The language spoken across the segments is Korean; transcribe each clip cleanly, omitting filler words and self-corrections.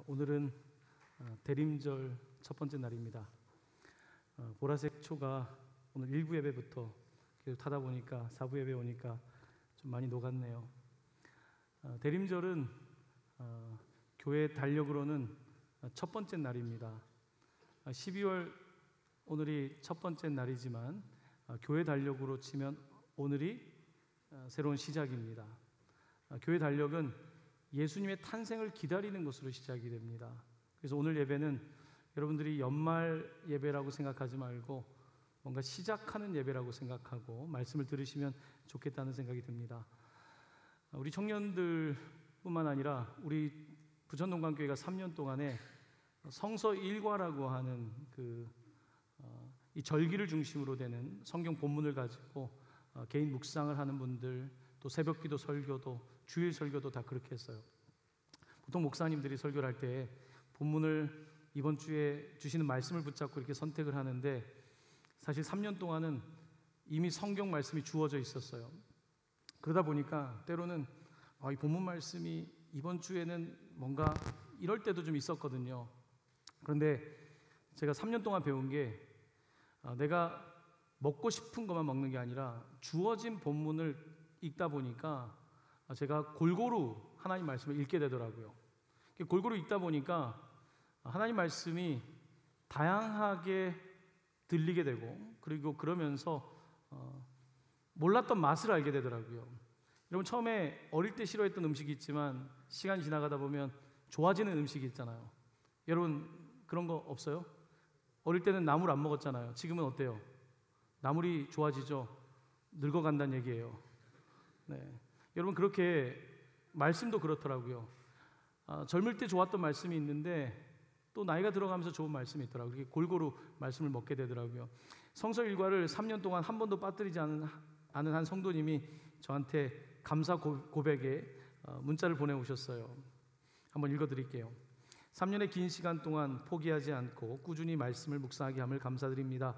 오늘은 대림절 첫 번째 날입니다. 보라색 초가 오늘 1부 예배부터 계속 타다 보니까 4부 예배 오니까 좀 많이 녹았네요. 대림절은 교회 달력으로는 첫 번째 날입니다. 12월 오늘이 첫 번째 날이지만 교회 달력으로 치면 오늘이 새로운 시작입니다. 교회 달력은 예수님의 탄생을 기다리는 것으로 시작이 됩니다. 그래서 오늘 예배는 여러분들이 연말 예배라고 생각하지 말고 뭔가 시작하는 예배라고 생각하고 말씀을 들으시면 좋겠다는 생각이 듭니다. 우리 청년들뿐만 아니라 우리 부천동강교회가 3년 동안에 성서 일과라고 하는 이 절기를 중심으로 되는 성경 본문을 가지고 개인 묵상을 하는 분들, 또 새벽기도 설교도 주일 설교도 다 그렇게 했어요. 보통 목사님들이 설교를 할 때 본문을 이번 주에 주시는 말씀을 붙잡고 이렇게 선택을 하는데 사실 3년 동안은 이미 성경 말씀이 주어져 있었어요. 그러다 보니까 때로는 이 본문 말씀이 이번 주에는 뭔가 이럴 때도 좀 있었거든요. 그런데 제가 3년 동안 배운 게 내가 먹고 싶은 것만 먹는 게 아니라 주어진 본문을 읽다 보니까 제가 골고루 하나님 말씀을 읽게 되더라고요. 골고루 읽다 보니까 하나님 말씀이 다양하게 들리게 되고 그리고 그러면서 몰랐던 맛을 알게 되더라고요. 여러분 처음에 어릴 때 싫어했던 음식이 있지만 시간이 지나가다 보면 좋아지는 음식이 있잖아요. 여러분 그런 거 없어요? 어릴 때는 나물 안 먹었잖아요. 지금은 어때요? 나물이 좋아지죠? 늙어간다는 얘기예요. 네. 여러분 그렇게 말씀도 그렇더라고요. 젊을 때 좋았던 말씀이 있는데 또 나이가 들어가면서 좋은 말씀이 있더라고요. 그렇게 골고루 말씀을 먹게 되더라고요. 성서 일과를 3년 동안 한 번도 빠뜨리지 않은 한 성도님이 저한테 감사 고백에 문자를 보내오셨어요. 한번 읽어드릴게요. 3년의 긴 시간 동안 포기하지 않고 꾸준히 말씀을 묵상하게 함을 감사드립니다.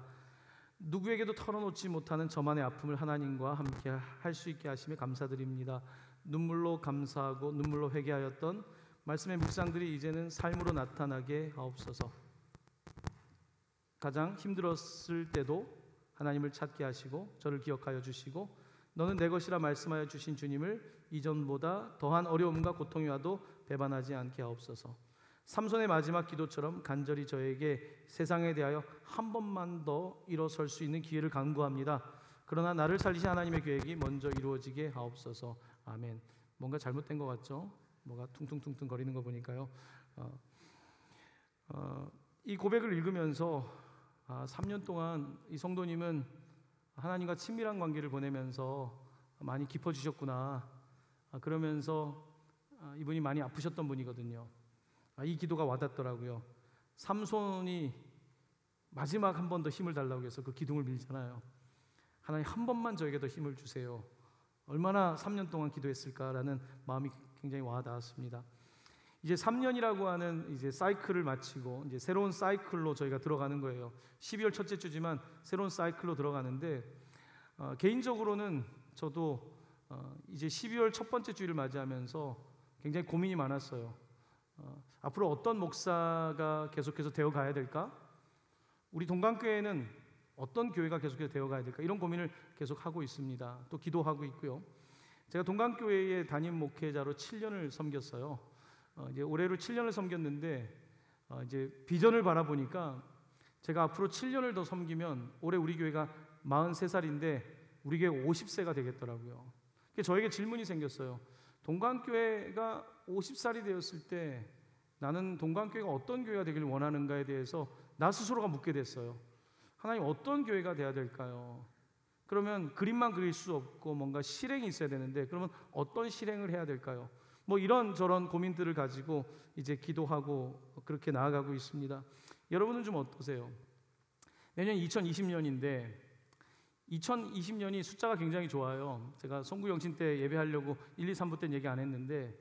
누구에게도 털어놓지 못하는 저만의 아픔을 하나님과 함께 할 수 있게 하심에 감사드립니다. 눈물로 감사하고 눈물로 회개하였던 말씀의 묵상들이 이제는 삶으로 나타나게 하옵소서. 가장 힘들었을 때도 하나님을 찾게 하시고 저를 기억하여 주시고 너는 내 것이라 말씀하여 주신 주님을 이전보다 더한 어려움과 고통이 와도 배반하지 않게 하옵소서. 삼손의 마지막 기도처럼 간절히 저에게 세상에 대하여 한 번만 더 일어설 수 있는 기회를 간구합니다. 그러나 나를 살리신 하나님의 계획이 먼저 이루어지게 하옵소서. 아멘. 뭔가 잘못된 것 같죠? 뭐가 퉁퉁퉁퉁 거리는 거 보니까요. 이 고백을 읽으면서 3년 동안 이 성도님은 하나님과 친밀한 관계를 보내면서 많이 깊어지셨구나. 그러면서 이분이 많이 아프셨던 분이거든요. 이 기도가 와닿더라고요. 삼손이 마지막 한 번 더 힘을 달라고 해서 그 기둥을 밀잖아요. 하나님 한 번만 저에게 더 힘을 주세요. 얼마나 3년 동안 기도했을까라는 마음이 굉장히 와닿았습니다. 이제 3년이라고 하는 이제 사이클을 마치고 이제 새로운 사이클로 저희가 들어가는 거예요. 12월 첫째 주지만 새로운 사이클로 들어가는데 개인적으로는 저도 이제 12월 첫 번째 주일을 맞이하면서 굉장히 고민이 많았어요. 앞으로 어떤 목사가 계속해서 되어 가야 될까? 우리 동강교회는 어떤 교회가 계속해서 되어 가야 될까? 이런 고민을 계속 하고 있습니다. 또 기도하고 있고요. 제가 동강교회의 담임 목회자로 7년을 섬겼어요. 이제 올해로 7년을 섬겼는데 이제 비전을 바라보니까 제가 앞으로 7년을 더 섬기면 올해 우리 교회가 43살인데 우리 교회 50세가 되겠더라고요. 저에게 질문이 생겼어요. 동강교회가 50살이 되었을 때 나는 동강교회가 어떤 교회가 되길 원하는가에 대해서 나 스스로가 묻게 됐어요. 하나님 어떤 교회가 돼야 될까요? 그러면 그림만 그릴 수 없고 뭔가 실행이 있어야 되는데 그러면 어떤 실행을 해야 될까요? 뭐 이런저런 고민들을 가지고 이제 기도하고 그렇게 나아가고 있습니다. 여러분은 좀 어떠세요? 내년 2020년인데 2020년이 숫자가 굉장히 좋아요. 제가 송구영신 때 예배하려고 1, 2, 3부 때는 얘기 안 했는데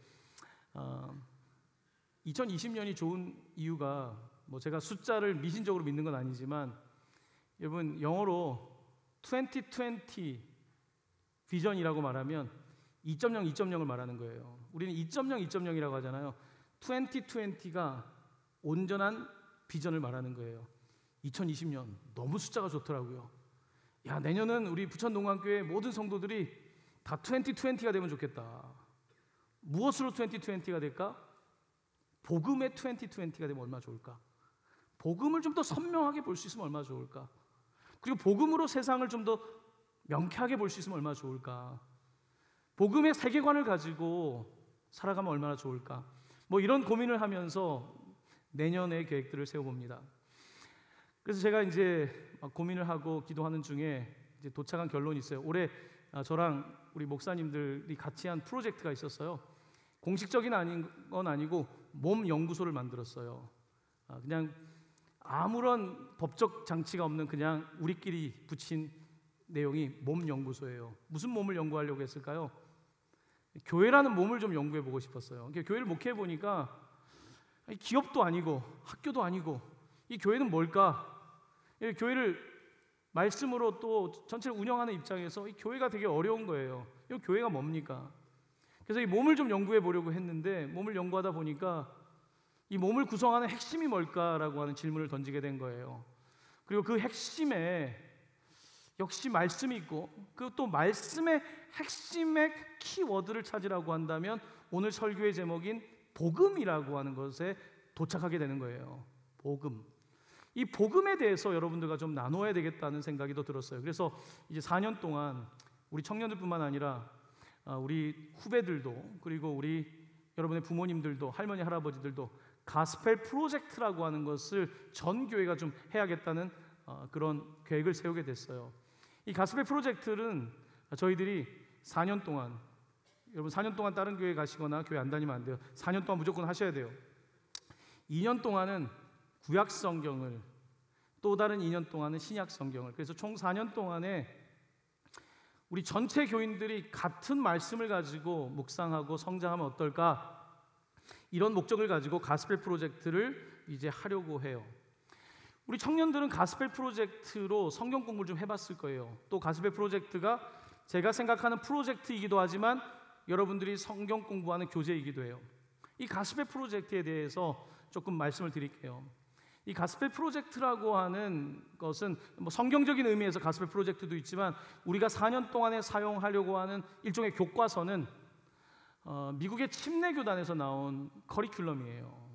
2020년이 좋은 이유가 뭐 제가 숫자를 미신적으로 믿는 건 아니지만 여러분 영어로 2020 비전이라고 말하면 2.0, 2.0을 말하는 거예요. 우리는 2.0, 2.0이라고 하잖아요. 2020가 온전한 비전을 말하는 거예요. 2020년 너무 숫자가 좋더라고요. 야, 내년은 우리 부천동안교회 모든 성도들이 다 2020가 되면 좋겠다. 무엇으로 2020가 될까? 복음의 2020가 되면 얼마나 좋을까? 복음을 좀 더 선명하게 볼 수 있으면 얼마나 좋을까? 그리고 복음으로 세상을 좀 더 명쾌하게 볼 수 있으면 얼마나 좋을까? 복음의 세계관을 가지고 살아가면 얼마나 좋을까? 뭐 이런 고민을 하면서 내년의 계획들을 세워봅니다. 그래서 제가 이제 고민을 하고 기도하는 중에 이제 도착한 결론이 있어요. 올해 저랑 우리 목사님들이 같이 한 프로젝트가 있었어요. 공식적인 건 아니고 몸 연구소를 만들었어요. 그냥 아무런 법적 장치가 없는 그냥 우리끼리 붙인 내용이 몸 연구소예요. 무슨 몸을 연구하려고 했을까요? 교회라는 몸을 좀 연구해 보고 싶었어요. 교회를 목회해 보니까 기업도 아니고 학교도 아니고 이 교회는 뭘까? 이 교회를 말씀으로 또 전체를 운영하는 입장에서 이 교회가 되게 어려운 거예요. 이 교회가 뭡니까? 그래서 이 몸을 좀 연구해 보려고 했는데 몸을 연구하다 보니까 이 몸을 구성하는 핵심이 뭘까라고 하는 질문을 던지게 된 거예요. 그리고 그 핵심에 역시 말씀이 있고 그 또 말씀의 핵심의 키워드를 찾으라고 한다면 오늘 설교의 제목인 복음이라고 하는 것에 도착하게 되는 거예요. 복음. 이 복음에 대해서 여러분들과 좀 나눠야 되겠다는 생각이 더 들었어요. 그래서 이제 4년 동안 우리 청년들뿐만 아니라 우리 후배들도 그리고 우리 여러분의 부모님들도 할머니 할아버지들도 가스펠 프로젝트라고 하는 것을 전 교회가 좀 해야겠다는 그런 계획을 세우게 됐어요. 이 가스펠 프로젝트는 저희들이 4년 동안 여러분 4년 동안 다른 교회 가시거나 교회 안 다니면 안 돼요. 4년 동안 무조건 하셔야 돼요. 2년 동안은 구약 성경을 또 다른 2년 동안은 신약 성경을 그래서 총 4년 동안에 우리 전체 교인들이 같은 말씀을 가지고 묵상하고 성장하면 어떨까? 이런 목적을 가지고 가스펠 프로젝트를 이제 하려고 해요. 우리 청년들은 가스펠 프로젝트로 성경 공부를 좀 해봤을 거예요. 또 가스펠 프로젝트가 제가 생각하는 프로젝트이기도 하지만 여러분들이 성경 공부하는 교재이기도 해요. 이 가스펠 프로젝트에 대해서 조금 말씀을 드릴게요. 이 가스펠 프로젝트라고 하는 것은 뭐 성경적인 의미에서 가스펠 프로젝트도 있지만 우리가 4년 동안에 사용하려고 하는 일종의 교과서는 미국의 침례교단에서 나온 커리큘럼이에요.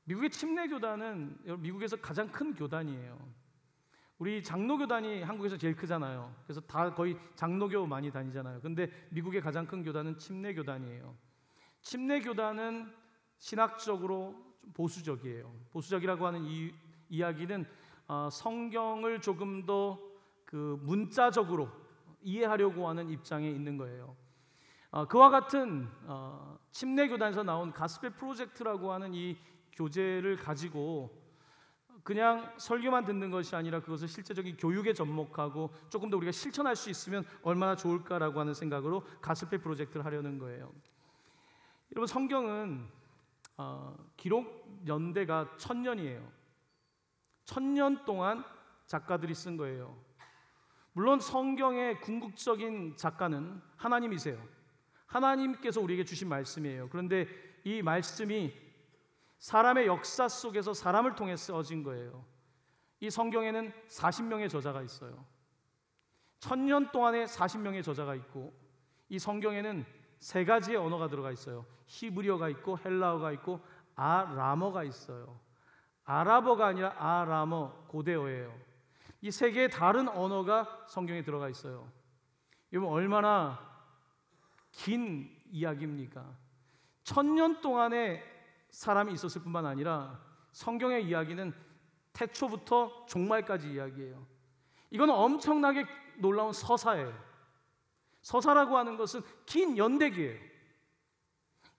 미국의 침례교단은 미국에서 가장 큰 교단이에요. 우리 장로교단이 한국에서 제일 크잖아요. 그래서 다 거의 장로교 많이 다니잖아요. 근데 미국의 가장 큰 교단은 침례교단이에요. 침례교단은 신학적으로 좀 보수적이에요. 보수적이라고 하는 이야기는 성경을 조금 더 그 문자적으로 이해하려고 하는 입장에 있는 거예요. 그와 같은 침례교단에서 나온 가스펠 프로젝트라고 하는 이 교재를 가지고 그냥 설교만 듣는 것이 아니라 그것을 실제적인 교육에 접목하고 조금 더 우리가 실천할 수 있으면 얼마나 좋을까라고 하는 생각으로 가스펠 프로젝트를 하려는 거예요. 여러분 성경은 기록 연대가 1000년이에요. 1000년 동안 작가들이 쓴 거예요. 물론 성경의 궁극적인 작가는 하나님이세요. 하나님께서 우리에게 주신 말씀이에요. 그런데 이 말씀이 사람의 역사 속에서 사람을 통해 써진 거예요. 이 성경에는 40명의 저자가 있어요. 1000년 동안에 40명의 저자가 있고 이 성경에는 3가지의 언어가 들어가 있어요. 히브리어가 있고 헬라어가 있고 아람어가 있어요. 아랍어가 아니라 아람어, 고대어예요. 이 3개의 다른 언어가 성경에 들어가 있어요. 여러분 얼마나 긴 이야기입니까? 1000년 동안에 사람이 있었을 뿐만 아니라 성경의 이야기는 태초부터 종말까지 이야기해요. 이건 엄청나게 놀라운 서사예요. 서사라고 하는 것은 긴 연대기예요.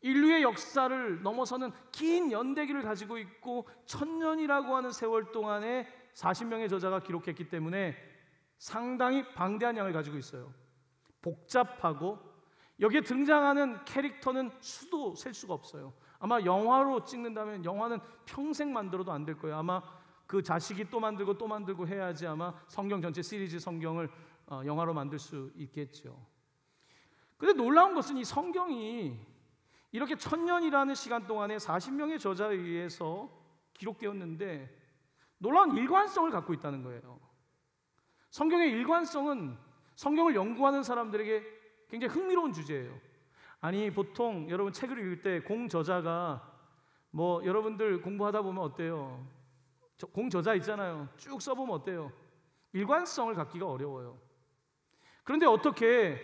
인류의 역사를 넘어서는 긴 연대기를 가지고 있고 1000년이라고 하는 세월 동안에 40명의 저자가 기록했기 때문에 상당히 방대한 양을 가지고 있어요. 복잡하고 여기에 등장하는 캐릭터는 수도 셀 수가 없어요. 아마 영화로 찍는다면 영화는 평생 만들어도 안 될 거예요. 아마 그 자식이 또 만들고 또 만들고 해야지 아마 성경 전체 시리즈 성경을 영화로 만들 수 있겠죠. 근데 놀라운 것은 이 성경이 이렇게 1000년이라는 시간 동안에 40명의 저자에 의해서 기록되었는데 놀라운 일관성을 갖고 있다는 거예요. 성경의 일관성은 성경을 연구하는 사람들에게 굉장히 흥미로운 주제예요. 아니, 보통 여러분 책을 읽을 때 공저자가 여러분들 공부하다 보면 어때요? 공저자 있잖아요. 쭉 써보면 어때요? 일관성을 갖기가 어려워요. 그런데 어떻게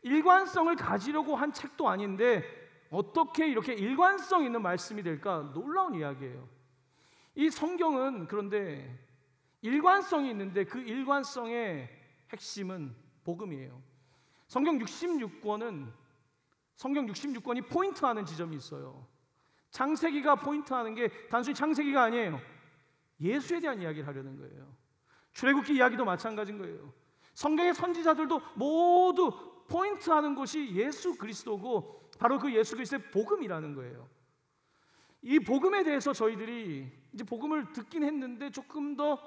일관성을 가지려고 한 책도 아닌데 어떻게 이렇게 일관성 있는 말씀이 될까? 놀라운 이야기예요. 이 성경은 그런데 일관성이 있는데 그 일관성의 핵심은 복음이에요. 성경 66권이 포인트하는 지점이 있어요. 창세기가 포인트하는 게 단순히 창세기가 아니에요. 예수에 대한 이야기를 하려는 거예요. 출애굽기 이야기도 마찬가지인 거예요. 성경의 선지자들도 모두 포인트하는 것이 예수 그리스도고 바로 그 예수 그리스도의 복음이라는 거예요. 이 복음에 대해서 저희들이 이제 복음을 듣긴 했는데 조금 더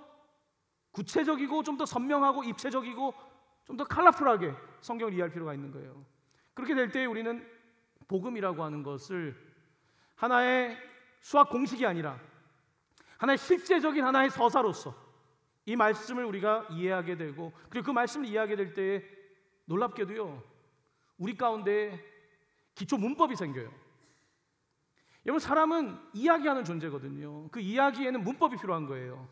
구체적이고 좀 더 선명하고 입체적이고 좀 더 컬러풀하게 성경을 이해할 필요가 있는 거예요. 그렇게 될 때 우리는 복음이라고 하는 것을 하나의 수학 공식이 아니라 하나의 실제적인 하나의 서사로서 이 말씀을 우리가 이해하게 되고 그리고 그 말씀을 이해하게 될 때에 놀랍게도요 우리 가운데 기초 문법이 생겨요. 여러분, 사람은 이야기하는 존재거든요. 그 이야기에는 문법이 필요한 거예요.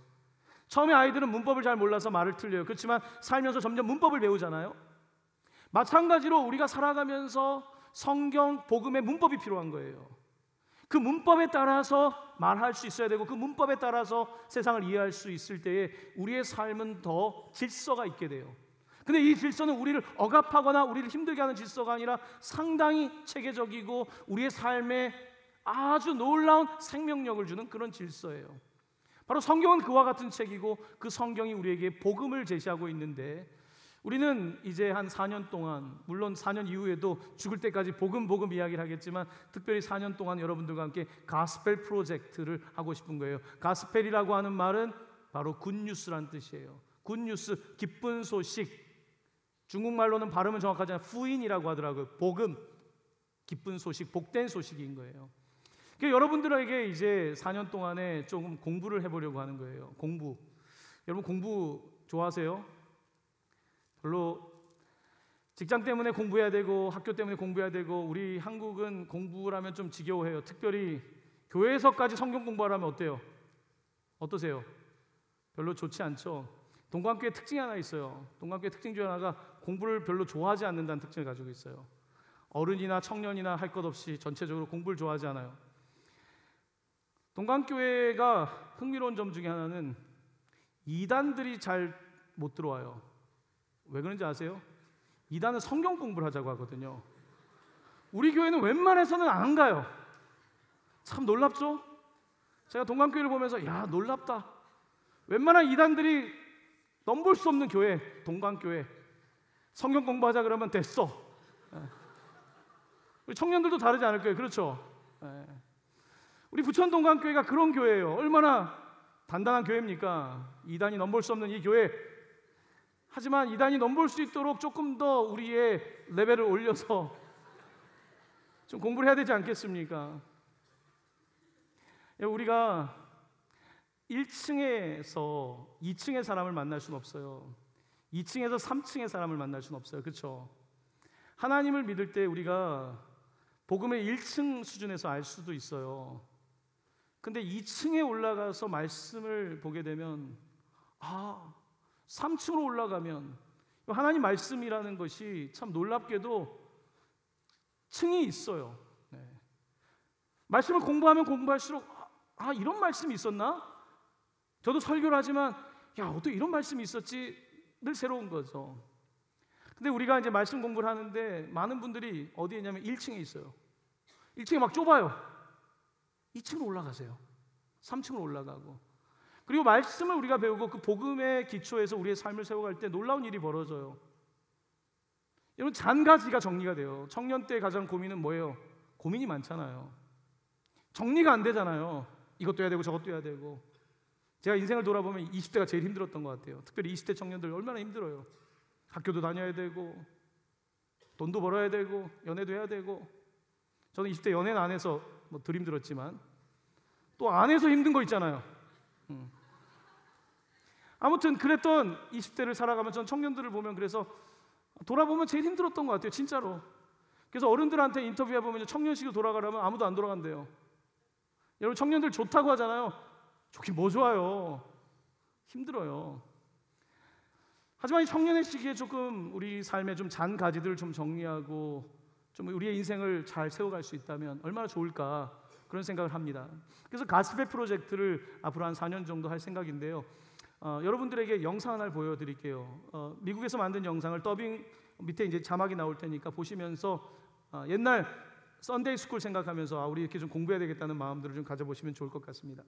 처음에 아이들은 문법을 잘 몰라서 말을 틀려요. 그렇지만 살면서 점점 문법을 배우잖아요. 마찬가지로 우리가 살아가면서 성경, 복음의 문법이 필요한 거예요. 그 문법에 따라서 말할 수 있어야 되고 그 문법에 따라서 세상을 이해할 수 있을 때에 우리의 삶은 더 질서가 있게 돼요. 근데 이 질서는 우리를 억압하거나 우리를 힘들게 하는 질서가 아니라 상당히 체계적이고 우리의 삶에 아주 놀라운 생명력을 주는 그런 질서예요. 바로 성경은 그와 같은 책이고 그 성경이 우리에게 복음을 제시하고 있는데 우리는 이제 한 4년 동안, 물론 4년 이후에도 죽을 때까지 복음 이야기를 하겠지만 특별히 4년 동안 여러분들과 함께 가스펠 프로젝트를 하고 싶은 거예요. 가스펠이라고 하는 말은 바로 굿뉴스란 뜻이에요. 굿뉴스, 기쁜 소식. 중국말로는 발음은 정확하지 않아요. 후인이라고 하더라고요. 복음, 기쁜 소식, 복된 소식인 거예요. 그러니까 여러분들에게 이제 4년 동안에 조금 공부를 해보려고 하는 거예요. 공부. 여러분 공부 좋아하세요? 별로 직장 때문에 공부해야 되고 학교 때문에 공부해야 되고 우리 한국은 공부라면 좀 지겨워해요. 특별히 교회에서까지 성경 공부하라면 어때요? 어떠세요? 별로 좋지 않죠. 동관교회 특징이 하나 있어요. 동관교회 특징 중 하나가 공부를 별로 좋아하지 않는다는 특징을 가지고 있어요. 어른이나 청년이나 할 것 없이 전체적으로 공부를 좋아하지 않아요. 동관교회가 흥미로운 점 중에 하나는 이단들이 잘 못 들어와요. 왜 그런지 아세요? 이단은 성경 공부를 하자고 하거든요. 우리 교회는 웬만해서는 안 가요. 참 놀랍죠? 제가 동관교회를 보면서 야, 놀랍다. 웬만한 이단들이 넘볼 수 없는 교회, 동관교회. 성경 공부하자 그러면 됐어. 우리 청년들도 다르지 않을 거예요. 그렇죠? 우리 부천 동관교회가 그런 교회예요. 얼마나 단단한 교회입니까? 이단이 넘볼 수 없는 이 교회. 하지만 이단이 넘볼 수 있도록 조금 더 우리의 레벨을 올려서 좀 공부를 해야 되지 않겠습니까? 우리가 1층에서 2층의 사람을 만날 수는 없어요. 2층에서 3층의 사람을 만날 수는 없어요. 그렇죠? 하나님을 믿을 때 우리가 복음의 1층 수준에서 알 수도 있어요. 근데 2층에 올라가서 말씀을 보게 되면 3층으로 올라가면 하나님 말씀이라는 것이 참 놀랍게도 층이 있어요. 말씀을 공부하면 공부할수록 이런 말씀이 있었나? 저도 설교를 하지만 어떻게 이런 말씀이 있었지? 늘 새로운 거죠. 근데 우리가 이제 말씀 공부를 하는데 많은 분들이 어디에 있냐면 1층에 있어요. 1층에 막 좁아요. 2층으로 올라가세요. 3층으로 올라가고. 그리고 말씀을 우리가 배우고 그 복음의 기초에서 우리의 삶을 세워갈 때 놀라운 일이 벌어져요. 여러분, 잔가지가 정리가 돼요. 청년 때 가장 고민은 뭐예요? 고민이 많잖아요. 정리가 안 되잖아요. 이것도 해야 되고 저것도 해야 되고. 제가 인생을 돌아보면 20대가 제일 힘들었던 것 같아요. 특별히 20대 청년들 얼마나 힘들어요. 학교도 다녀야 되고 돈도 벌어야 되고 연애도 해야 되고 저는 20대 연애는 안 해서 뭐 드림 들었지만 또 안 해서 힘든 거 있잖아요. 아무튼 그랬던 20대를 살아가면 전 청년들을 보면 그래서 돌아보면 제일 힘들었던 것 같아요, 진짜로. 그래서 어른들한테 인터뷰해보면 청년식으로 돌아가라면 아무도 안 돌아간대요. 여러분, 청년들 좋다고 하잖아요. 좋긴 뭐 좋아요. 힘들어요. 하지만 이 청년의 시기에 조금 우리 삶의 좀 잔 가지들을 좀 정리하고 좀 우리의 인생을 잘 세워갈 수 있다면 얼마나 좋을까, 그런 생각을 합니다. 그래서 가스펠 프로젝트를 앞으로 한 4년 정도 할 생각인데요. 여러분들에게 영상 하나를 보여드릴게요. 미국에서 만든 영상을 더빙, 밑에 이제 자막이 나올 테니까 보시면서 옛날 썬데이 스쿨 생각하면서 우리 이렇게 좀 공부해야 되겠다는 마음들을 좀 가져보시면 좋을 것 같습니다.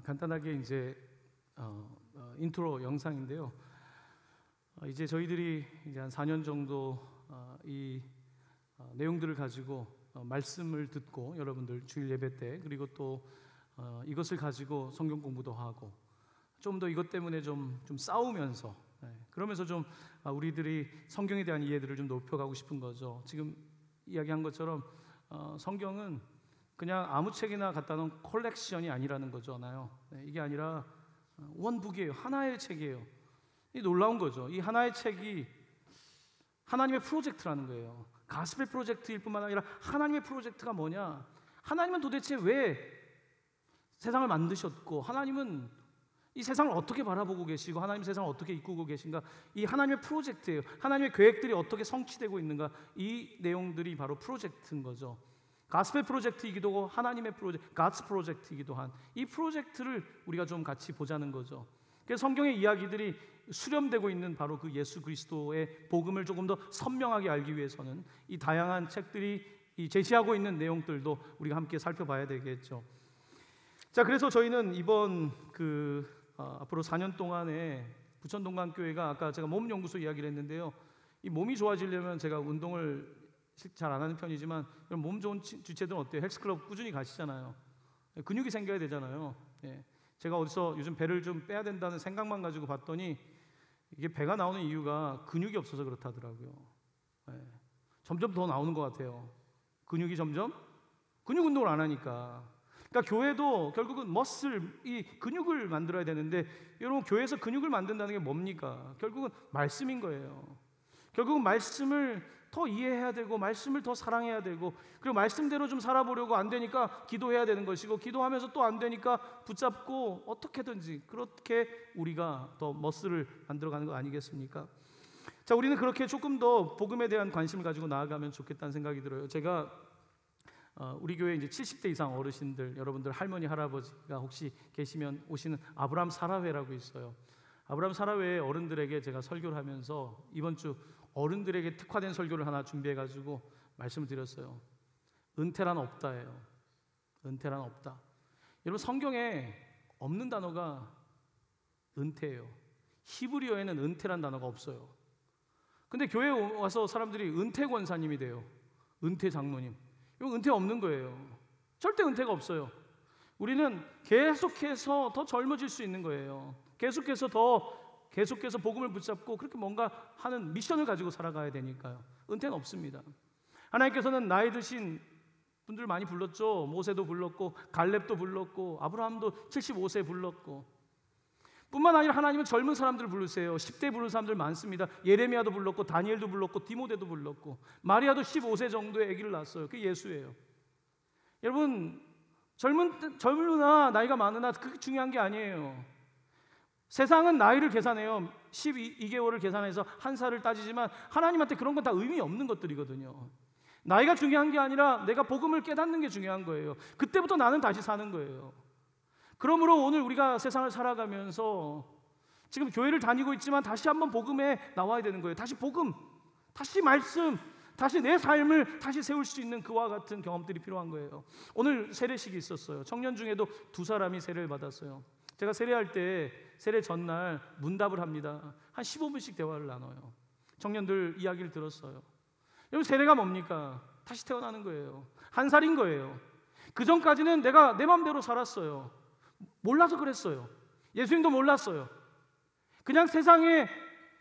간단하게 이제 인트로 영상인데요. 이제 저희들이 이제 한 4년 정도 이 내용들을 가지고 말씀을 듣고 여러분들 주일 예배 때, 그리고 또 이것을 가지고 성경 공부도 하고 좀 더 이것 때문에 좀 싸우면서, 그러면서 좀 우리들이 성경에 대한 이해들을 좀 높여가고 싶은 거죠. 지금 이야기한 것처럼 성경은 그냥 아무 책이나 갖다 놓은 컬렉션이 아니라는 거잖아요. 이게 아니라 원북이에요. 하나의 책이에요. 이 놀라운 거죠. 이 하나의 책이 하나님의 프로젝트라는 거예요. 가스펠 프로젝트일 뿐만 아니라 하나님의 프로젝트가 뭐냐? 하나님은 도대체 왜 세상을 만드셨고, 하나님은 이 세상을 어떻게 바라보고 계시고, 하나님 세상을 어떻게 이끌고 계신가? 이 하나님의 프로젝트예요. 하나님의 계획들이 어떻게 성취되고 있는가? 이 내용들이 바로 프로젝트인 거죠. 가스펠 프로젝트이기도 하고 하나님의 프로젝트, 가스 프로젝트이기도 한 이 프로젝트를 우리가 좀 같이 보자는 거죠. 그래서 성경의 이야기들이 수렴되고 있는 바로 그 예수 그리스도의 복음을 조금 더 선명하게 알기 위해서는 이 다양한 책들이 제시하고 있는 내용들도 우리가 함께 살펴봐야 되겠죠. 자, 그래서 저희는 이번 앞으로 4년 동안에 부천동강교회가 아까 제가 몸연구소 이야기를 했는데요. 이 몸이 좋아지려면 제가 운동을 잘 안 하는 편이지만 몸 좋은 주체들은 어때요? 헬스클럽 꾸준히 가시잖아요. 근육이 생겨야 되잖아요. 예. 제가 어디서 요즘 배를 좀 빼야 된다는 생각만 가지고 봤더니 이게 배가 나오는 이유가 근육이 없어서 그렇다더라고요. 예. 점점 더 나오는 것 같아요. 근육이 점점 근육 운동을 안 하니까. 그러니까 교회도 결국은 이 근육을 만들어야 되는데 여러분 교회에서 근육을 만든다는 게 뭡니까? 결국은 말씀인 거예요. 결국은 말씀을 더 이해해야 되고 말씀을 더 사랑해야 되고 그리고 말씀대로 좀 살아보려고 안 되니까 기도해야 되는 것이고 기도하면서 또 안 되니까 붙잡고 어떻게든지 그렇게 우리가 더 머슬을 만들어가는 거 아니겠습니까? 자, 우리는 그렇게 조금 더 복음에 대한 관심을 가지고 나아가면 좋겠다는 생각이 들어요. 제가 우리 교회 이제 70대 이상 어르신들 여러분들 할머니 할아버지가 혹시 계시면 오시는 아브라함 사라회라고 있어요. 아브라함 사라회 어른들에게 제가 설교를 하면서 이번 주 어른들에게 특화된 설교를 하나 준비해가지고 말씀을 드렸어요. 은퇴란 없다예요. 은퇴란 없다. 여러분 성경에 없는 단어가 은퇴예요. 히브리어에는 은퇴란 단어가 없어요. 근데 교회에 와서 사람들이 은퇴 권사님이 돼요. 은퇴 장로님. 이거 은퇴 없는 거예요. 절대 은퇴가 없어요. 우리는 계속해서 더 젊어질 수 있는 거예요. 계속해서 복음을 붙잡고 그렇게 뭔가 하는 미션을 가지고 살아가야 되니까요. 은퇴는 없습니다. 하나님께서는 나이 드신 분들 많이 불렀죠. 모세도 불렀고 갈렙도 불렀고 아브라함도 75세 불렀고 뿐만 아니라 하나님은 젊은 사람들을 부르세요. 10대 부르는 사람들 많습니다. 예레미야도 불렀고 다니엘도 불렀고 디모데도 불렀고 마리아도 15세 정도의 아기를 낳았어요. 그게 예수예요. 여러분 젊으나 나이가 많으나 그게 중요한 게 아니에요. 세상은 나이를 계산해요. 12개월을 계산해서 한 살을 따지지만 하나님한테 그런 건 다 의미 없는 것들이거든요. 나이가 중요한 게 아니라 내가 복음을 깨닫는 게 중요한 거예요. 그때부터 나는 다시 사는 거예요. 그러므로 오늘 우리가 세상을 살아가면서 지금 교회를 다니고 있지만 다시 한번 복음에 나와야 되는 거예요. 다시 복음, 다시 말씀, 다시 내 삶을 다시 세울 수 있는 그와 같은 경험들이 필요한 거예요. 오늘 세례식이 있었어요. 청년 중에도 2사람이 세례를 받았어요. 제가 세례할 때 세례 전날 문답을 합니다. 한 15분씩 대화를 나눠요. 청년들 이야기를 들었어요. 여러분 세례가 뭡니까? 다시 태어나는 거예요. 한 살인 거예요. 그 전까지는 내가 내 마음대로 살았어요. 몰라서 그랬어요. 예수님도 몰랐어요. 그냥 세상에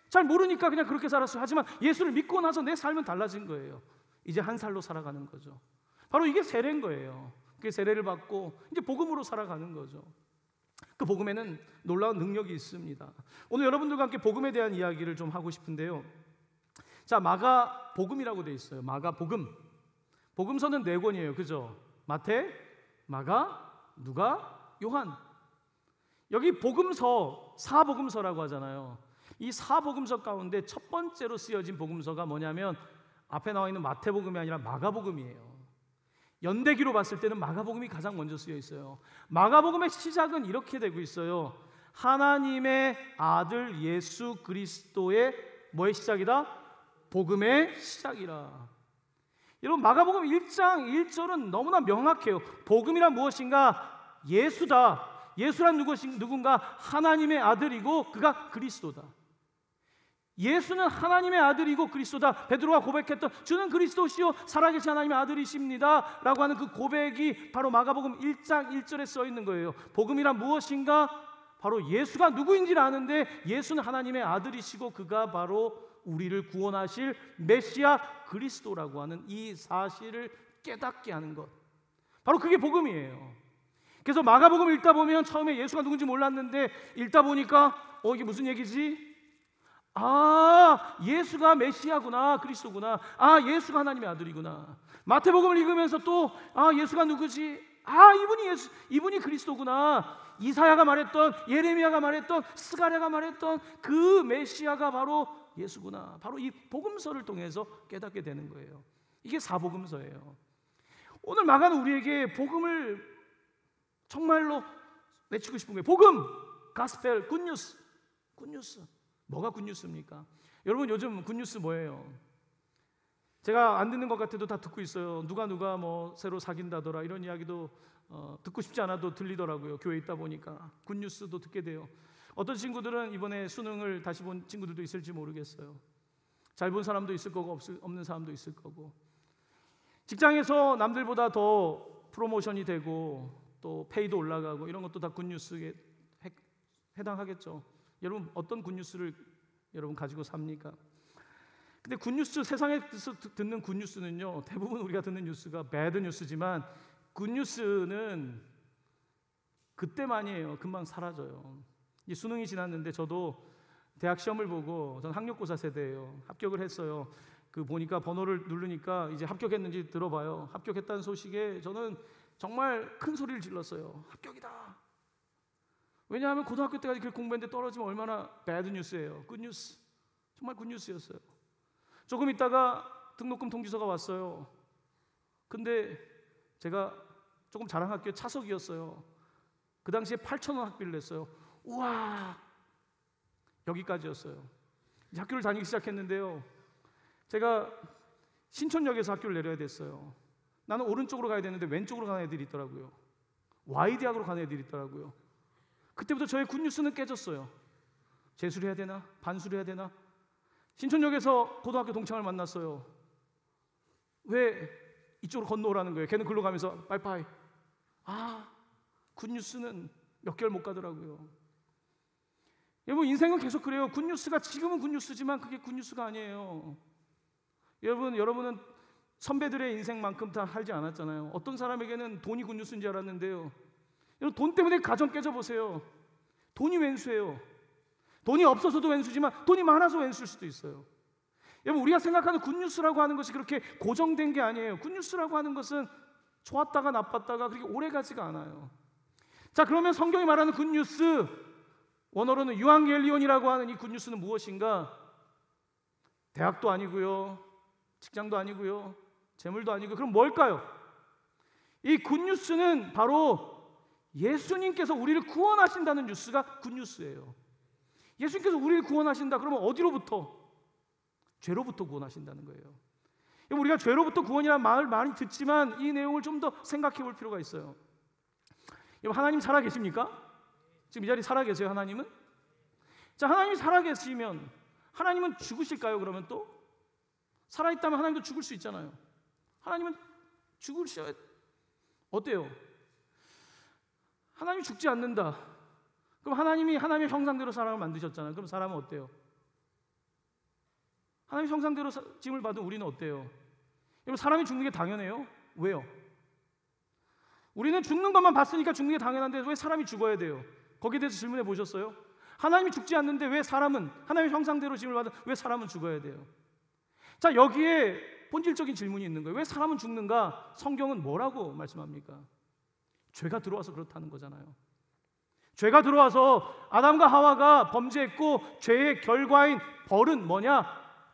잘 모르니까 그냥 그렇게 살았어요. 하지만 예수를 믿고 나서 내 삶은 달라진 거예요. 이제 한 살로 살아가는 거죠. 바로 이게 세례인 거예요. 그 세례를 받고 이제 복음으로 살아가는 거죠. 그 복음에는 놀라운 능력이 있습니다. 오늘 여러분들과 함께 복음에 대한 이야기를 좀 하고 싶은데요. 자, 마가복음이라고 돼 있어요. 마가복음. 복음서는 4권이에요. 그죠? 마태, 마가, 누가, 요한. 여기 복음서, 사복음서라고 하잖아요. 이 사복음서 가운데 첫 번째로 쓰여진 복음서가 뭐냐면 앞에 나와 있는 마태복음이 아니라 마가복음이에요. 연대기로 봤을 때는 마가복음이 가장 먼저 쓰여 있어요. 마가복음의 시작은 이렇게 되고 있어요. 하나님의 아들 예수 그리스도의 뭐의 시작이다? 복음의 시작이라. 여러분 마가복음 1장 1절은 너무나 명확해요. 복음이란 무엇인가? 예수다. 예수란 누군가? 하나님의 아들이고 그가 그리스도다. 예수는 하나님의 아들이고 그리스도다. 베드로가 고백했던 주는 그리스도시요 살아계신 하나님의 아들이십니다 라고 하는 그 고백이 바로 마가복음 1장 1절에 써 있는 거예요. 복음이란 무엇인가? 바로 예수가 누구인지를 아는데 예수는 하나님의 아들이시고 그가 바로 우리를 구원하실 메시아 그리스도라고 하는 이 사실을 깨닫게 하는 것, 바로 그게 복음이에요. 그래서 마가복음 읽다 보면 처음에 예수가 누군지 몰랐는데 읽다 보니까 이게 무슨 얘기지? 예수가 메시아구나, 그리스도구나. 예수가 하나님의 아들이구나. 마태복음을 읽으면서 또 예수가 누구지? 이분이 그리스도구나. 이사야가 말했던, 예레미야가 말했던, 스가랴가 말했던 그 메시아가 바로 예수구나. 바로 이 복음서를 통해서 깨닫게 되는 거예요. 이게 사복음서예요. 오늘 마가는 우리에게 복음을 정말로 외치고 싶은 거예요. 복음! 가스펠, 굿뉴스. 굿뉴스. 뭐가 굿뉴스입니까? 여러분 요즘 굿뉴스 뭐예요? 제가 안 듣는 것 같아도 다 듣고 있어요. 누가 뭐 새로 사귄다더라 이런 이야기도 듣고 싶지 않아도 들리더라고요. 교회에 있다 보니까 굿뉴스도 듣게 돼요. 어떤 친구들은 이번에 수능을 다시 본 친구들도 있을지 모르겠어요. 잘 본 사람도 있을 거고 없는 사람도 있을 거고, 직장에서 남들보다 더 프로모션이 되고 또 페이도 올라가고 이런 것도 다 굿뉴스에 해당하겠죠. 여러분 어떤 굿뉴스를 여러분 가지고 삽니까? 근데 굿뉴스, 세상에서 듣는 굿뉴스는요, 대부분 우리가 듣는 뉴스가 배드 뉴스지만 굿뉴스는 그때만이에요. 금방 사라져요. 이 수능이 지났는데 저도 대학 시험을 보고, 전 학력고사 세대예요. 합격을 했어요. 그 보니까 번호를 누르니까 이제 합격했는지 들어봐요. 합격했다는 소식에 저는 정말 큰 소리를 질렀어요. 합격이다. 왜냐하면 고등학교 때까지 그 공부했는데 떨어지면 얼마나 배드 뉴스예요. 굿뉴스. 정말 굿뉴스였어요. 조금 있다가 등록금 통지서가 왔어요. 근데 제가 조금 잘한 학교 차석이었어요. 그 당시에 8,000원 학비를 냈어요. 우와, 여기까지였어요. 이제 학교를 다니기 시작했는데요, 제가 신촌역에서 학교를 내려야 됐어요. 나는 오른쪽으로 가야 되는데 왼쪽으로 가는 애들이 있더라고요. Y대학으로 가는 애들이 있더라고요. 그때부터 저의 굿뉴스는 깨졌어요. 재수를 해야 되나? 반수를 해야 되나? 신촌역에서 고등학교 동창을 만났어요. 왜 이쪽으로 건너오라는 거예요? 걔는 글로 가면서 빠이빠이. 굿뉴스는 몇 개월 못 가더라고요. 여러분 인생은 계속 그래요. 굿뉴스가 지금은 굿뉴스지만 그게 굿뉴스가 아니에요. 여러분은 선배들의 인생만큼 다 살지 않았잖아요. 어떤 사람에게는 돈이 굿뉴스인 줄 알았는데요, 여러분 돈 때문에 가정 깨져보세요. 돈이 왼수예요. 돈이 없어서도 왼수지만 돈이 많아서 왼수일 수도 있어요. 여러분 우리가 생각하는 굿뉴스라고 하는 것이 그렇게 고정된 게 아니에요. 굿뉴스라고 하는 것은 좋았다가 나빴다가 그렇게 오래가지가 않아요. 자, 그러면 성경이 말하는 굿뉴스, 원어로는 유앙겔리온이라고 하는 이 굿뉴스는 무엇인가? 대학도 아니고요, 직장도 아니고요, 재물도 아니고, 그럼 뭘까요? 이 굿뉴스는 바로 예수님께서 우리를 구원하신다는 뉴스가 굿뉴스예요. 예수님께서 우리를 구원하신다. 그러면 어디로부터? 죄로부터 구원하신다는 거예요. 우리가 죄로부터 구원이라는 말을 많이 듣지만 이 내용을 좀 더 생각해 볼 필요가 있어요. 하나님 살아 계십니까? 지금 이 자리 살아 계세요, 하나님은? 자, 하나님이 살아 계시면 하나님은 죽으실까요? 그러면 또? 살아있다면 하나님도 죽을 수 있잖아요. 하나님은 죽으셔야 어때요? 하나님이 죽지 않는다. 그럼 하나님이 하나님의 형상대로 사람을 만드셨잖아요. 그럼 사람은 어때요? 하나님의 형상대로 지음을 받은 우리는 어때요? 여러분 사람이 죽는 게 당연해요? 왜요? 우리는 죽는 것만 봤으니까 죽는 게 당연한데 왜 사람이 죽어야 돼요? 거기에 대해서 질문해 보셨어요? 하나님이 죽지 않는데 왜 사람은, 하나님의 형상대로 지음을 받은 왜 사람은 죽어야 돼요? 자, 여기에 본질적인 질문이 있는 거예요. 왜 사람은 죽는가? 성경은 뭐라고 말씀합니까? 죄가 들어와서 그렇다는 거잖아요. 죄가 들어와서 아담과 하와가 범죄했고 죄의 결과인 벌은 뭐냐?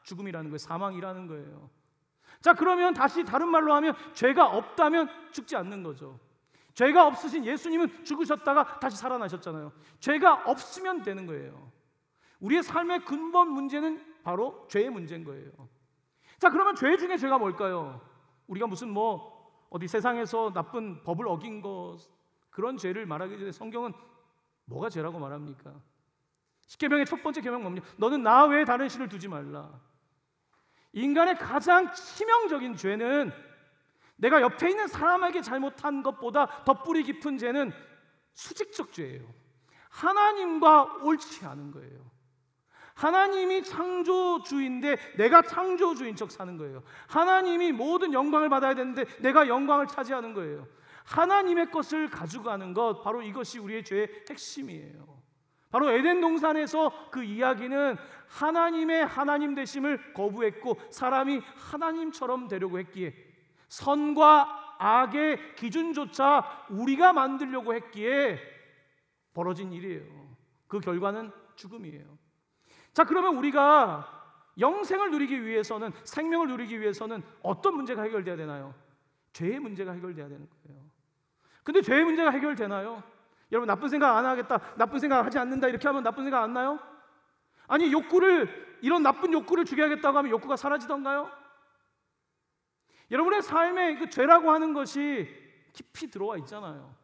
죽음이라는 거예요. 사망이라는 거예요. 자, 그러면 다시 다른 말로 하면 죄가 없다면 죽지 않는 거죠. 죄가 없으신 예수님은 죽으셨다가 다시 살아나셨잖아요. 죄가 없으면 되는 거예요. 우리의 삶의 근본 문제는 바로 죄의 문제인 거예요. 자, 그러면 죄 중에 죄가 뭘까요? 우리가 무슨 어디 세상에서 나쁜 법을 어긴 것, 그런 죄를 말하기 전에 성경은 뭐가 죄라고 말합니까? 십계명의 첫 번째 계명 뭡니까? 너는 나 외에 다른 신을 두지 말라. 인간의 가장 치명적인 죄는, 내가 옆에 있는 사람에게 잘못한 것보다 더 뿌리 깊은 죄는 수직적 죄예요. 하나님과 옳지 않은 거예요. 하나님이 창조주인데 내가 창조주인 척 사는 거예요. 하나님이 모든 영광을 받아야 되는데 내가 영광을 차지하는 거예요. 하나님의 것을 가져가는 것, 바로 이것이 우리의 죄의 핵심이에요. 바로 에덴 동산에서 그 이야기는 하나님의 하나님 되심을 거부했고 사람이 하나님처럼 되려고 했기에, 선과 악의 기준조차 우리가 만들려고 했기에 벌어진 일이에요. 그 결과는 죽음이에요. 자, 그러면 우리가 영생을 누리기 위해서는, 생명을 누리기 위해서는 어떤 문제가 해결돼야 되나요? 죄의 문제가 해결돼야 되는 거예요. 근데 죄의 문제가 해결되나요? 여러분, 나쁜 생각 안 하겠다, 나쁜 생각 하지 않는다 이렇게 하면 나쁜 생각 안 나요? 아니, 이런 나쁜 욕구를 죽여야겠다고 하면 욕구가 사라지던가요? 여러분의 삶에 그 죄라고 하는 것이 깊이 들어와 있잖아요.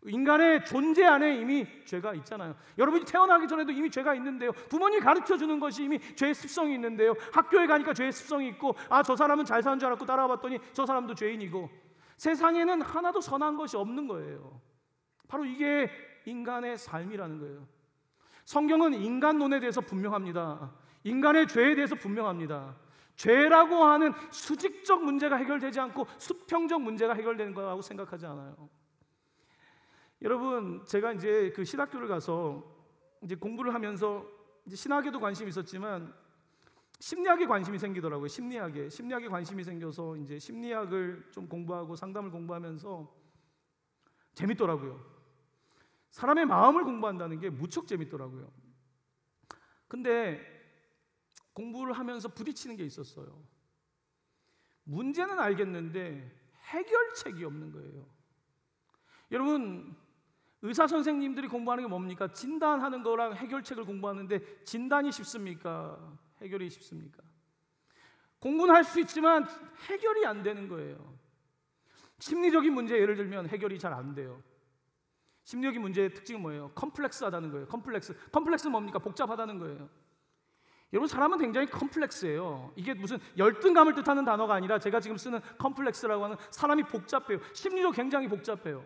인간의 존재 안에 이미 죄가 있잖아요. 여러분이 태어나기 전에도 이미 죄가 있는데요. 부모님이 가르쳐주는 것이 이미 죄의 습성이 있는데요. 학교에 가니까 죄의 습성이 있고, 저 사람은 잘 사는 줄 알았고 따라가 봤더니 저 사람도 죄인이고, 세상에는 하나도 선한 것이 없는 거예요. 바로 이게 인간의 삶이라는 거예요. 성경은 인간론에 대해서 분명합니다. 인간의 죄에 대해서 분명합니다. 죄라고 하는 수직적 문제가 해결되지 않고 수평적 문제가 해결되는 거라고 생각하지 않아요. 여러분, 제가 이제 그 신학교를 가서 이제 공부를 하면서 이제 신학에도 관심이 있었지만 심리학에 관심이 생기더라고요. 심리학에 관심이 생겨서 이제 심리학을 좀 공부하고 상담을 공부하면서 재밌더라고요. 사람의 마음을 공부한다는 게 무척 재밌더라고요. 근데 공부를 하면서 부딪히는 게 있었어요. 문제는 알겠는데 해결책이 없는 거예요. 여러분, 의사 선생님들이 공부하는 게 뭡니까? 진단하는 거랑 해결책을 공부하는데 진단이 쉽습니까? 해결이 쉽습니까? 공부는 할 수 있지만 해결이 안 되는 거예요. 심리적인 문제 예를 들면 해결이 잘 안 돼요. 심리적인 문제의 특징은 뭐예요? 컴플렉스하다는 거예요. 컴플렉스는 뭡니까? 복잡하다는 거예요. 여러분, 사람은 굉장히 컴플렉스예요. 이게 무슨 열등감을 뜻하는 단어가 아니라 제가 지금 쓰는 컴플렉스라고 하는 사람이 복잡해요. 심리적으로 굉장히 복잡해요.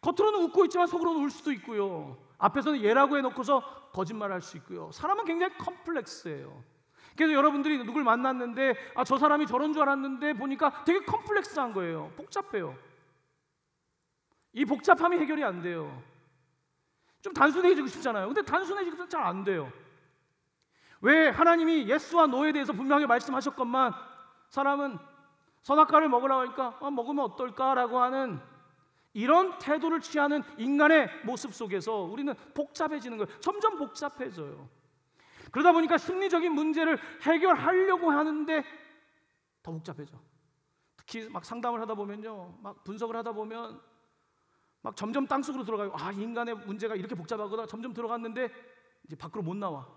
겉으로는 웃고 있지만 속으로는 울 수도 있고요. 앞에서는 예라고 해놓고서 거짓말을 할 수 있고요. 사람은 굉장히 컴플렉스예요. 그래서 여러분들이 누굴 만났는데 저 사람이 저런 줄 알았는데 보니까 되게 컴플렉스한 거예요. 복잡해요. 이 복잡함이 해결이 안 돼요. 좀 단순해지고 싶잖아요. 근데 단순해지고도 잘 안 돼요. 왜? 하나님이 예스와 노에 대해서 분명하게 말씀하셨건만 사람은 선악과를 먹으라고 하니까 먹으면 어떨까라고 하는 이런 태도를 취하는 인간의 모습 속에서 우리는 복잡해지는 거예요. 점점 복잡해져요. 그러다 보니까 심리적인 문제를 해결하려고 하는데 더 복잡해져. 특히 막 상담을 하다 보면요, 막 분석을 하다 보면 막 점점 땅속으로 들어가요. 이 인간의 문제가 이렇게 복잡하구나. 점점 들어갔는데 이제 밖으로 못 나와.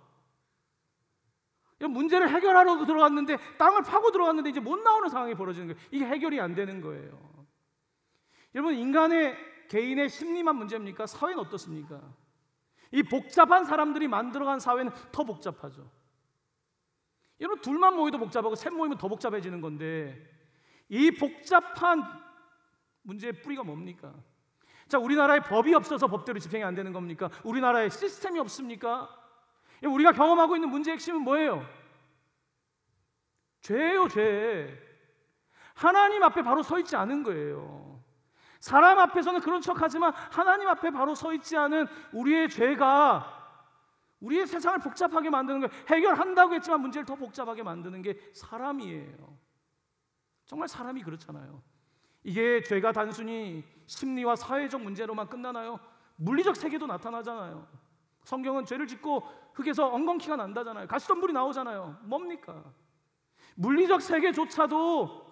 문제를 해결하려고 들어갔는데 땅을 파고 들어갔는데 이제 못 나오는 상황이 벌어지는 거예요. 이게 해결이 안 되는 거예요. 여러분, 인간의 개인의 심리만 문제입니까? 사회는 어떻습니까? 이 복잡한 사람들이 만들어간 사회는 더 복잡하죠. 여러분, 둘만 모여도 복잡하고 셋 모이면 더 복잡해지는 건데 이 복잡한 문제의 뿌리가 뭡니까? 자, 우리나라에 법이 없어서 법대로 집행이 안 되는 겁니까? 우리나라에 시스템이 없습니까? 우리가 경험하고 있는 문제의 핵심은 뭐예요? 죄예요, 죄. 하나님 앞에 바로 서 있지 않은 거예요. 사람 앞에서는 그런 척하지만 하나님 앞에 바로 서 있지 않은 우리의 죄가 우리의 세상을 복잡하게 만드는 거예요. 해결한다고 했지만 문제를 더 복잡하게 만드는 게 사람이에요. 정말 사람이 그렇잖아요. 이게 죄가 단순히 심리와 사회적 문제로만 끝나나요? 물리적 세계도 나타나잖아요. 성경은 죄를 짓고 흙에서 엉겅퀴가 난다잖아요. 가시덤불이 나오잖아요. 뭡니까? 물리적 세계조차도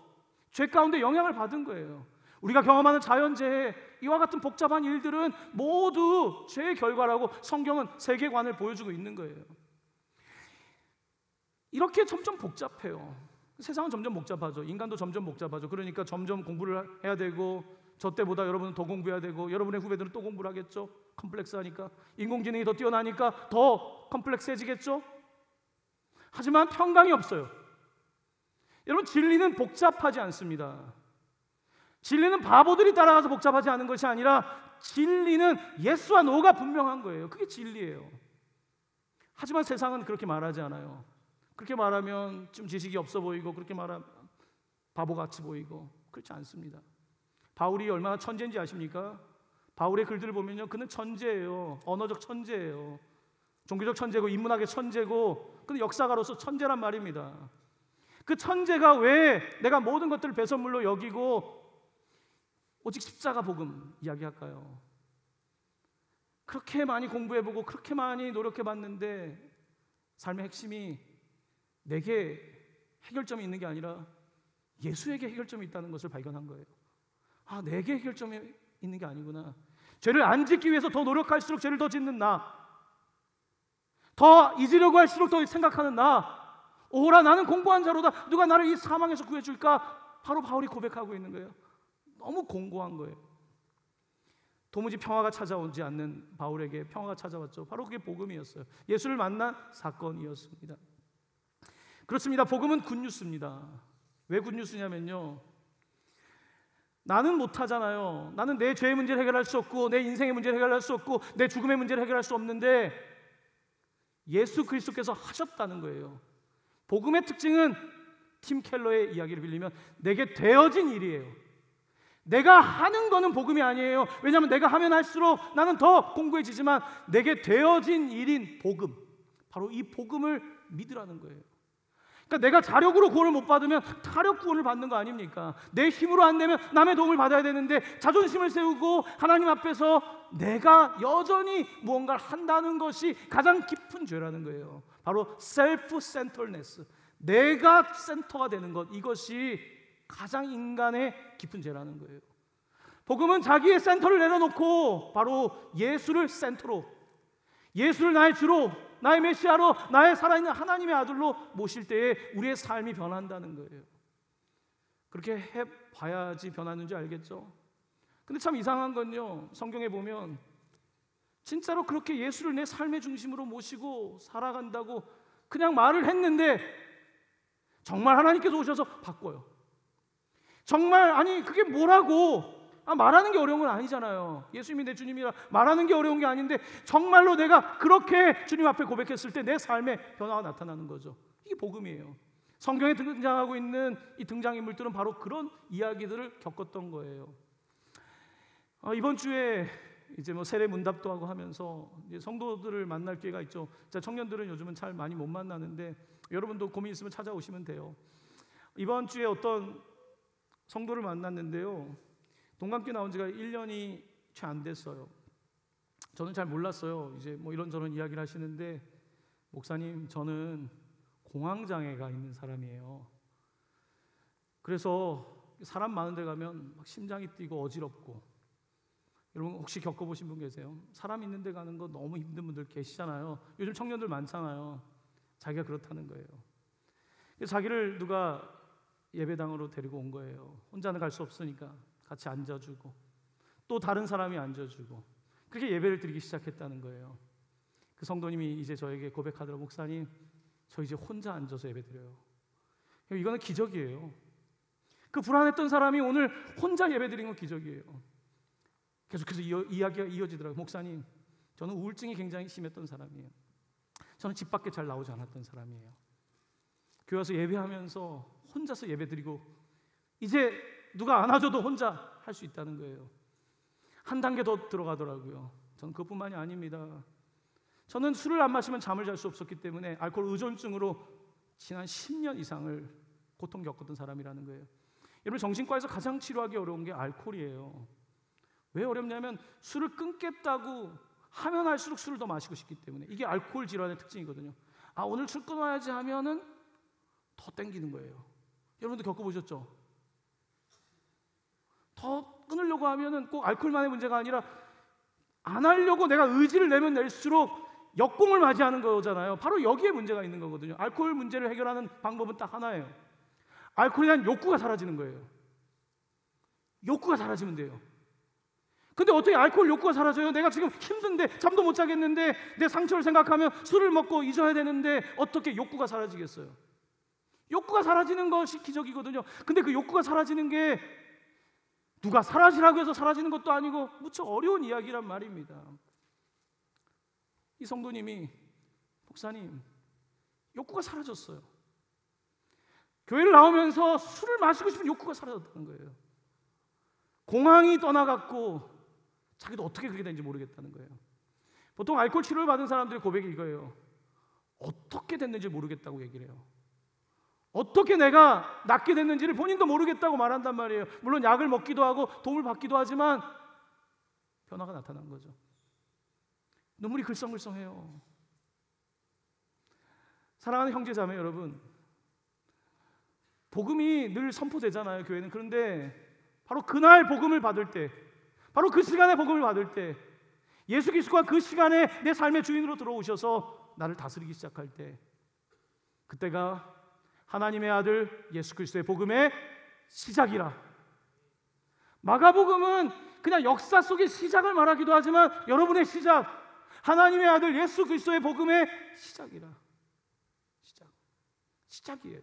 죄 가운데 영향을 받은 거예요. 우리가 경험하는 자연재해, 이와 같은 복잡한 일들은 모두 죄의 결과라고 성경은 세계관을 보여주고 있는 거예요. 이렇게 점점 복잡해요. 세상은 점점 복잡하죠. 인간도 점점 복잡하죠. 그러니까 점점 공부를 해야 되고, 저 때보다 여러분은 더 공부해야 되고, 여러분의 후배들은 또 공부를 하겠죠. 컴플렉스하니까. 인공지능이 더 뛰어나니까 더 컴플렉스해지겠죠. 하지만 평강이 없어요. 여러분, 진리는 복잡하지 않습니다. 진리는 바보들이 따라가서 복잡하지 않은 것이 아니라 진리는 예스와 노가 분명한 거예요. 그게 진리예요. 하지만 세상은 그렇게 말하지 않아요. 그렇게 말하면 좀 지식이 없어 보이고, 그렇게 말하면 바보같이 보이고, 그렇지 않습니다. 바울이 얼마나 천재인지 아십니까? 바울의 글들을 보면요, 그는 천재예요. 언어적 천재예요. 종교적 천재고 인문학의 천재고, 근데 역사가로서 천재란 말입니다. 그 천재가 왜 내가 모든 것들을 배설물로 여기고 오직 십자가 복음 이야기할까요? 그렇게 많이 공부해보고 그렇게 많이 노력해봤는데 삶의 핵심이 내게 해결점이 있는 게 아니라 예수에게 해결점이 있다는 것을 발견한 거예요. 내게 해결점이 있는 게 아니구나. 죄를 안 짓기 위해서 더 노력할수록 죄를 더 짓는 나, 더 잊으려고 할수록 더 생각하는 나, 오라 나는 공고한 자로다. 누가 나를 이 사망에서 구해줄까? 바로 바울이 고백하고 있는 거예요. 너무 공고한 거예요. 도무지 평화가 찾아오지 않는 바울에게 평화가 찾아왔죠. 바로 그게 복음이었어요. 예수를 만난 사건이었습니다. 그렇습니다. 복음은 굿뉴스입니다. 왜 굿뉴스냐면요, 나는 못하잖아요. 나는 내 죄의 문제를 해결할 수 없고, 내 인생의 문제를 해결할 수 없고, 내 죽음의 문제를 해결할 수 없는데 예수 그리스도께서 하셨다는 거예요. 복음의 특징은 팀 켈러의 이야기를 빌리면 내게 되어진 일이에요. 내가 하는 거는 복음이 아니에요. 왜냐하면 내가 하면 할수록 나는 더 공고해지지만 내게 되어진 일인 복음, 바로 이 복음을 믿으라는 거예요. 그러니까 내가 자력으로 구원을 못 받으면 타력 구원을 받는 거 아닙니까? 내 힘으로 안 되면 남의 도움을 받아야 되는데 자존심을 세우고 하나님 앞에서 내가 여전히 무언가를 한다는 것이 가장 깊은 죄라는 거예요. 바로 셀프 센터네스, 내가 센터가 되는 것, 이것이 가장 인간의 깊은 죄라는 거예요. 복음은 자기의 센터를 내려놓고 바로 예수를 센터로, 예수를 나의 주로, 나의 메시아로, 나의 살아있는 하나님의 아들로 모실 때에 우리의 삶이 변한다는 거예요. 그렇게 해봐야지 변하는지 알겠죠? 근데 참 이상한 건요, 성경에 보면 진짜로 그렇게 예수를 내 삶의 중심으로 모시고 살아간다고 그냥 말을 했는데 정말 하나님께서 오셔서 바꿔요. 정말, 아니 그게 뭐라고, 말하는 게 어려운 건 아니잖아요. 예수님이 내 주님이라 말하는 게 어려운 게 아닌데 정말로 내가 그렇게 주님 앞에 고백했을 때 내 삶에 변화가 나타나는 거죠. 이게 복음이에요. 성경에 등장하고 있는 이 등장인물들은 바로 그런 이야기들을 겪었던 거예요. 이번 주에 이제 세례 문답도 하고 하면서 이제 성도들을 만날 기회가 있죠. 청년들은 요즘은 잘 많이 못 만나는데 여러분도 고민 있으면 찾아오시면 돼요. 이번 주에 어떤 성도를 만났는데요, 동감교 나온 지가 1년이 채 안 됐어요. 저는 잘 몰랐어요. 이제 이런저런 이야기를 하시는데, 목사님 저는 공황장애가 있는 사람이에요. 그래서 사람 많은 데 가면 막 심장이 뛰고 어지럽고, 여러분 혹시 겪어보신 분 계세요? 사람 있는 데 가는 거 너무 힘든 분들 계시잖아요. 요즘 청년들 많잖아요. 자기가 그렇다는 거예요. 그래서 자기를 누가 예배당으로 데리고 온 거예요. 혼자는 갈 수 없으니까 같이 앉아주고 또 다른 사람이 앉아주고, 그렇게 예배를 드리기 시작했다는 거예요. 그 성도님이 이제 저에게 고백하더라고요. 목사님 저 이제 혼자 앉아서 예배 드려요. 이거는 기적이에요. 그 불안했던 사람이 오늘 혼자 예배 드린 건 기적이에요. 계속해서 이야기가 이어지더라고요. 목사님 저는 우울증이 굉장히 심했던 사람이에요. 저는 집 밖에 잘 나오지 않았던 사람이에요. 교회 와서 예배하면서 혼자서 예배 드리고 이제 누가 안아줘도 혼자 할 수 있다는 거예요. 한 단계 더 들어가더라고요. 저는 그것뿐만이 아닙니다. 저는 술을 안 마시면 잠을 잘 수 없었기 때문에 알코올 의존증으로 지난 10년 이상을 고통 겪었던 사람이라는 거예요. 여러분 정신과에서 가장 치료하기 어려운 게 알코올이에요. 왜 어렵냐면 술을 끊겠다고 하면 할수록 술을 더 마시고 싶기 때문에. 이게 알코올 질환의 특징이거든요. 오늘 술 끊어야지 하면은 더 땡기는 거예요. 여러분도 겪어보셨죠? 더 끊으려고 하면은 꼭 알코올만의 문제가 아니라 안 하려고 내가 의지를 내면 낼수록 역공을 맞이하는 거잖아요. 바로 여기에 문제가 있는 거거든요. 알코올 문제를 해결하는 방법은 딱 하나예요. 알코올에 대한 욕구가 사라지는 거예요. 욕구가 사라지면 돼요. 근데 어떻게 알코올 욕구가 사라져요? 내가 지금 힘든데 잠도 못 자겠는데 내 상처를 생각하면 술을 먹고 잊어야 되는데 어떻게 욕구가 사라지겠어요? 욕구가 사라지는 것이 기적이거든요. 근데 그 욕구가 사라지는 게 누가 사라지라고 해서 사라지는 것도 아니고 무척 어려운 이야기란 말입니다. 이 성도님이 목사님 욕구가 사라졌어요. 교회를 나오면서 술을 마시고 싶은 욕구가 사라졌다는 거예요. 공황이 떠나갔고 자기도 어떻게 그렇게 된지 모르겠다는 거예요. 보통 알코올 치료를 받은 사람들의 고백이 이거예요. 어떻게 됐는지 모르겠다고 얘기를 해요. 어떻게 내가 낫게 됐는지를 본인도 모르겠다고 말한단 말이에요. 물론 약을 먹기도 하고 도움을 받기도 하지만 변화가 나타난 거죠. 눈물이 글썽글썽해요. 사랑하는 형제자매 여러분, 복음이 늘 선포되잖아요, 교회는. 그런데 바로 그날 복음을 받을 때, 바로 그 시간에 복음을 받을 때, 예수 그리스도가 그 시간에 내 삶의 주인으로 들어오셔서 나를 다스리기 시작할 때, 그때가 하나님의 아들 예수 그리스도의 복음의 시작이라. 마가복음은 그냥 역사 속의 시작을 말하기도 하지만 여러분의 시작, 하나님의 아들 예수 그리스도의 복음의 시작이라. 시작이에요.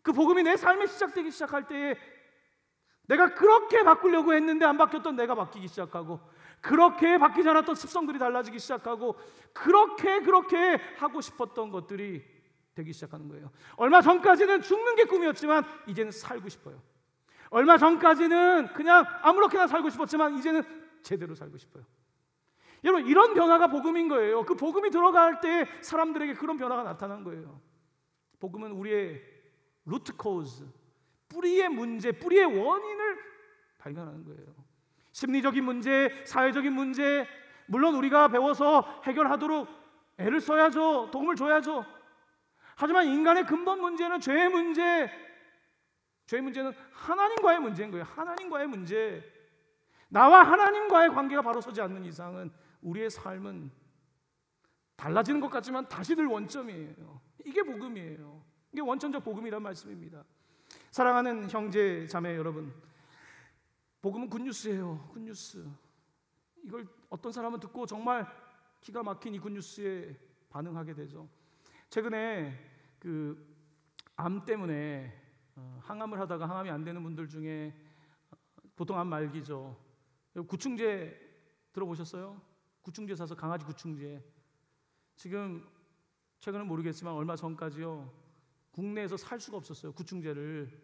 그 복음이 내 삶에 시작되기 시작할 때에 내가 그렇게 바꾸려고 했는데 안 바뀌었던 내가 바뀌기 시작하고, 그렇게 바뀌지 않았던 습성들이 달라지기 시작하고, 그렇게 하고 싶었던 것들이 되기 시작하는 거예요. 얼마 전까지는 죽는 게 꿈이었지만 이제는 살고 싶어요. 얼마 전까지는 그냥 아무렇게나 살고 싶었지만 이제는 제대로 살고 싶어요. 여러분, 이런 변화가 복음인 거예요. 그 복음이 들어갈 때 사람들에게 그런 변화가 나타난 거예요. 복음은 우리의 루트 코즈, 뿌리의 문제, 뿌리의 원인을 발견하는 거예요. 심리적인 문제, 사회적인 문제, 물론 우리가 배워서 해결하도록 애를 써야죠. 도움을 줘야죠. 하지만 인간의 근본 문제는 죄의 문제, 죄의 문제는 하나님과의 문제인 거예요. 하나님과의 문제. 나와 하나님과의 관계가 바로 서지 않는 이상은 우리의 삶은 달라지는 것 같지만 다시 늘 원점이에요. 이게 복음이에요. 이게 원천적 복음이란 말씀입니다. 사랑하는 형제 자매 여러분, 복음은 굿뉴스예요. 굿뉴스. 이걸 어떤 사람은 듣고 정말 기가 막힌 이 굿뉴스에 반응하게 되죠. 최근에 암 때문에 항암을 하다가 항암이 안 되는 분들 중에, 보통 암 말기죠, 구충제 들어보셨어요? 구충제 사서, 강아지 구충제. 지금 최근은 모르겠지만 얼마 전까지요, 국내에서 살 수가 없었어요. 구충제를.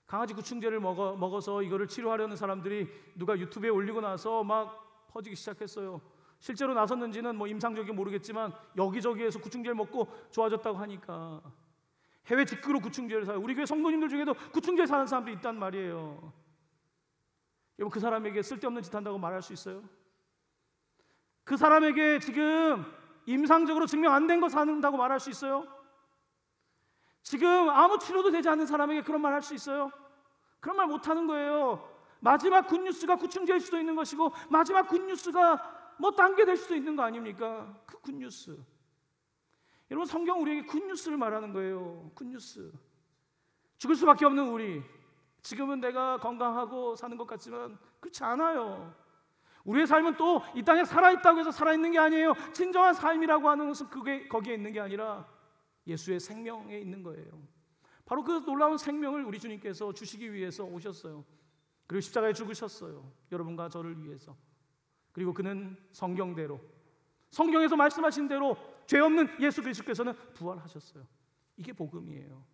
강아지 구충제를 먹어서 이거를 치료하려는 사람들이 누가 유튜브에 올리고 나서 막 퍼지기 시작했어요. 실제로 나섰는지는 뭐 임상적인 모르겠지만 여기저기에서 구충제를 먹고 좋아졌다고 하니까 해외 직구로 구충제를 사요. 우리 교회 성도님들 중에도 구충제 사는 사람들이 있단 말이에요. 여러분, 그 사람에게 쓸데없는 짓 한다고 말할 수 있어요? 그 사람에게 지금 임상적으로 증명 안 된 거 사는다고 말할 수 있어요? 지금 아무 치료도 되지 않는 사람에게 그런 말 할 수 있어요? 그런 말 못 하는 거예요. 마지막 굿뉴스가 구충제일 수도 있는 것이고, 마지막 굿뉴스가 뭐 딴 게 될 수도 있는 거 아닙니까? 그 굿뉴스. 여러분, 성경 우리에게 굿뉴스를 말하는 거예요. 굿뉴스. 죽을 수밖에 없는 우리, 지금은 내가 건강하고 사는 것 같지만 그렇지 않아요. 우리의 삶은 또 이 땅에 살아있다고 해서 살아있는 게 아니에요. 진정한 삶이라고 하는 것은 그게 거기에 있는 게 아니라 예수의 생명에 있는 거예요. 바로 그 놀라운 생명을 우리 주님께서 주시기 위해서 오셨어요. 그리고 십자가에 죽으셨어요. 여러분과 저를 위해서. 그리고 그는 성경대로, 성경에서 말씀하신 대로 죄 없는 예수 그리스도께서는 부활하셨어요. 이게 복음이에요.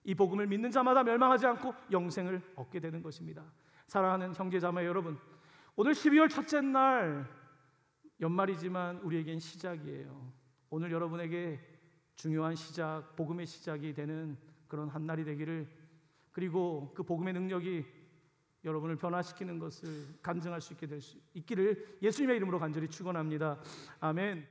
이 복음을 믿는 자마다 멸망하지 않고 영생을 얻게 되는 것입니다. 사랑하는 형제자매 여러분, 오늘 12월 첫째 날, 연말이지만 우리에겐 시작이에요. 오늘 여러분에게 중요한 시작, 복음의 시작이 되는 그런 한 날이 되기를, 그리고 그 복음의 능력이 여러분을 변화시키는 것을 간증할 수 있게 될 수 있기를 예수님의 이름으로 간절히 축원합니다. 아멘.